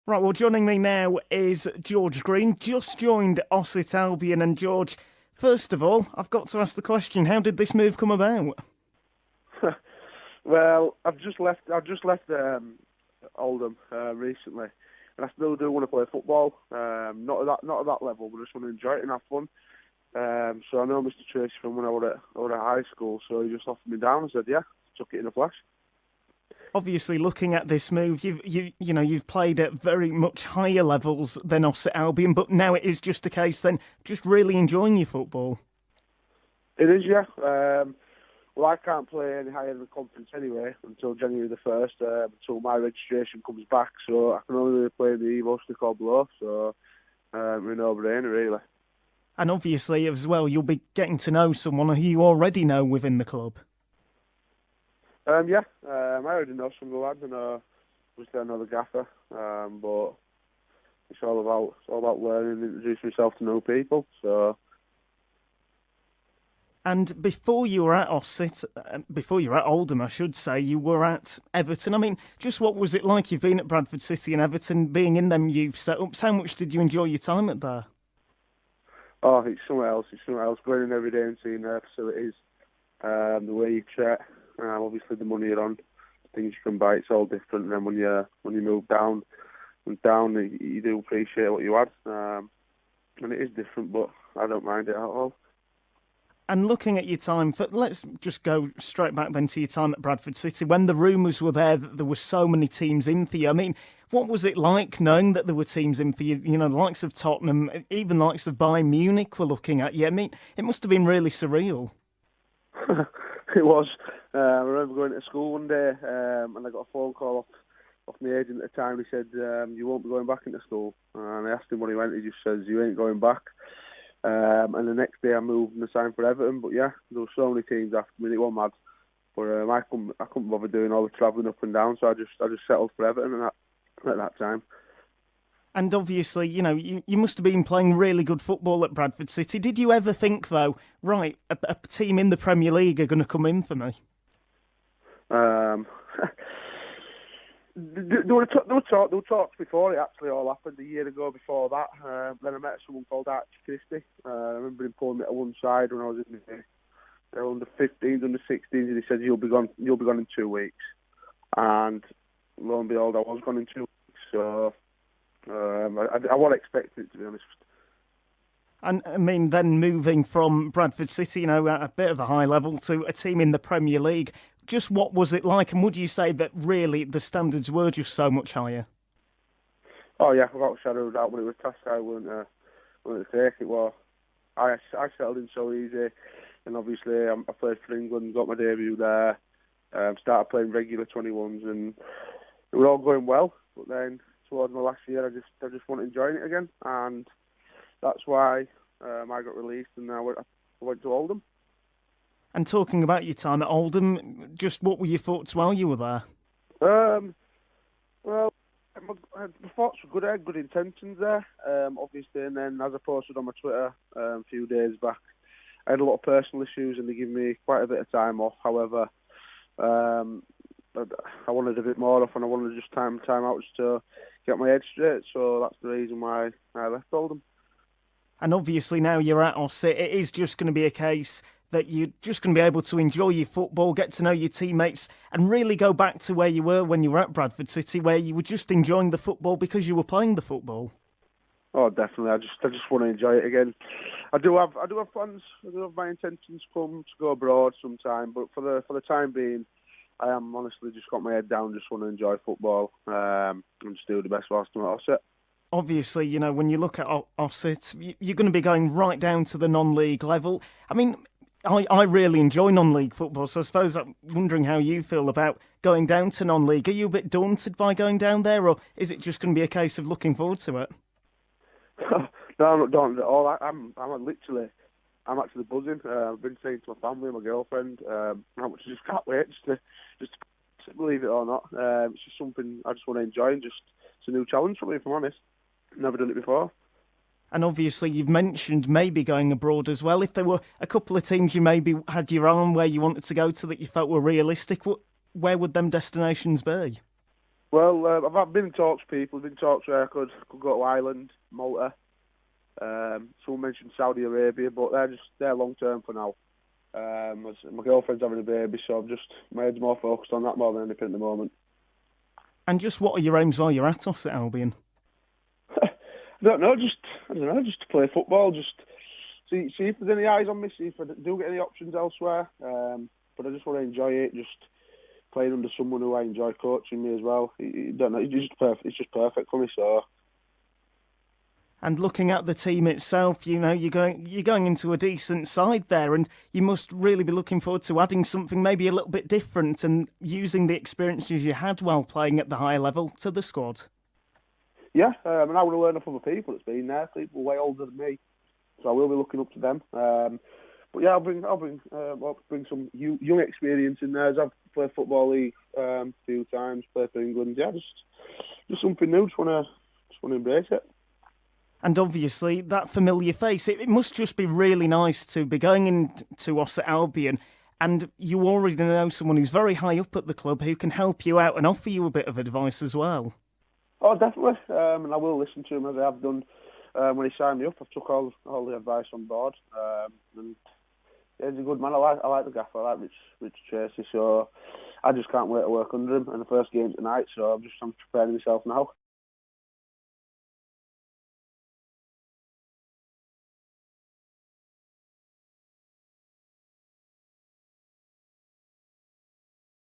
Right, well, joining me now is George Green, just joined Ossett Albion. And George, first of all, I've got to ask the question: how did this move come about? Well, I've just left Oldham recently, and I still do want to play football. Not at that level, but I just want to enjoy it and have fun. So I know Mr. Tracy from when I was at high school, so he just offered me down and said, "Yeah," took it in a flash. Obviously, looking at this move, you've played at very much higher levels than Ossett Albion, but now it is just a case then just really enjoying your football. It is, yeah. Well, I can't play any higher in the conference anyway until January the 1st, until my registration comes back. So I can only really play in the Evo stick or below. So we're no-brainer, really. And obviously, as well, you'll be getting to know someone who you already know within the club. Yeah, I already know some of the lads. Obviously I know the gaffer, but it's all about learning and introducing myself to new people. So. And before you were at Ossett, before you were at Oldham, I should say, you were at Everton. I mean, just what was it like? You've been at Bradford City and Everton, being in them youth setups. How much did you enjoy your time at there? Oh, it's somewhere else. It's somewhere else. Going in every day and seeing their facilities, the way you chat, obviously the money you're on, things you can buy, it's all different. And then when you move down, you do appreciate what you had, and it is different, but I don't mind it at all. And looking at your time, let's just go straight back then to your time at Bradford City. When the rumours were there that there were so many teams in for you, I mean, what was it like knowing that there were teams in for you? You know, the likes of Tottenham, even the likes of Bayern Munich were looking at you. I mean, it must have been really surreal. It was. I remember going to school one day, and I got a phone call off my agent at the time. He said, "You won't be going back into school." And I asked him when he went. He just says, "You ain't going back." And the next day I moved and I signed for Everton. But yeah, there were so many teams after me. It was mad. But I couldn't bother doing all the travelling up and down, so I just settled for Everton at that time. And obviously, you know, you must have been playing really good football at Bradford City. Did you ever think, though, right, a team in the Premier League are going to come in for me? Um, there were talks before it actually all happened a year ago. Before that, then I met someone called Archie Christie. I remember him pulling me to one side when I was in the under 15s, under 16s, and he said, "You'll be gone in 2 weeks." And lo and behold, I was gone in 2 weeks. So I wasn't expecting it, to be honest. And I mean, then moving from Bradford City, you know, at a bit of a high level to a team in the Premier League, just what was it like? And would you say that really the standards were just so much higher? Oh yeah, without a shadow of a doubt, when it was task, I wouldn't take it. Well, I settled in so easy, and obviously I played for England, got my debut there, started playing regular 21s, and it was all going well. But then towards my last year, I just wanted enjoying it again, and that's why I got released, and I went to Oldham. And talking about your time at Oldham, just what were your thoughts while you were there? Well, my thoughts were good. I had good intentions there, obviously, and then as I posted on my Twitter a few days back, I had a lot of personal issues, and they gave me quite a bit of time off. However, I wanted a bit more off, and I wanted just time out just to get my head straight. So that's the reason why I left Oldham. And obviously now you're at Ossett, it is just going to be a case that you're just going to be able to enjoy your football, get to know your teammates, and really go back to where you were when you were at Bradford City, where you were just enjoying the football because you were playing the football. Oh, definitely. I just want to enjoy it again. I do have plans. I do have my intentions to go abroad sometime, but for the time being, I am honestly just got my head down. Just want to enjoy football and just do the best whilst I'm at Ossett. Obviously, you know, when you look at Ossett, you're going to be going right down to the non-league level. I mean, I really enjoy non-league football, so I suppose I'm wondering how you feel about going down to non-league. Are you a bit daunted by going down there, or is it just going to be a case of looking forward to it? No, I'm not daunted at all. I'm actually buzzing. I've been saying to my family, my girlfriend, how much I just can't wait just to believe it or not. It's just something I just want to enjoy, and just it's a new challenge for me, if I'm honest. Never done it before. And obviously, you've mentioned maybe going abroad as well. If there were a couple of teams you maybe had your own where you wanted to go to that you felt were realistic, where would them destinations be? Well, I've been in talks to people. I've been in talks where I could go to Ireland, Malta. Someone mentioned Saudi Arabia, but they're long term for now. My girlfriend's having a baby, so my head's more focused on that more than anything at the moment. And just what are your aims while you're at Ossett Albion? I don't know, just to play football, just see if there's any eyes on me, see if I do get any options elsewhere. But I just want to enjoy it, just playing under someone who I enjoy coaching me as well. I don't know, it's just perfect. It's just perfect for me. So. And looking at the team itself, you're going into a decent side there, and you must really be looking forward to adding something maybe a little bit different and using the experiences you had while playing at the higher level to the squad. Yeah, and I want to learn off other people that's been there, people way older than me, so I will be looking up to them. But yeah, I'll bring some young experience in there. As I've played football league a few times, played for England. Yeah, just something new. Just want to embrace it. And obviously, that familiar face, it must just be really nice to be going into Ossett Albion and you already know someone who's very high up at the club who can help you out and offer you a bit of advice as well. Oh, definitely. And I will listen to him as I have done when he signed me up. I've took all the advice on board. And yeah, he's a good man. I like the gaffer. I like Rich Tracy. So I just can't wait to work under him. And the first game's tonight, so I'm preparing myself now.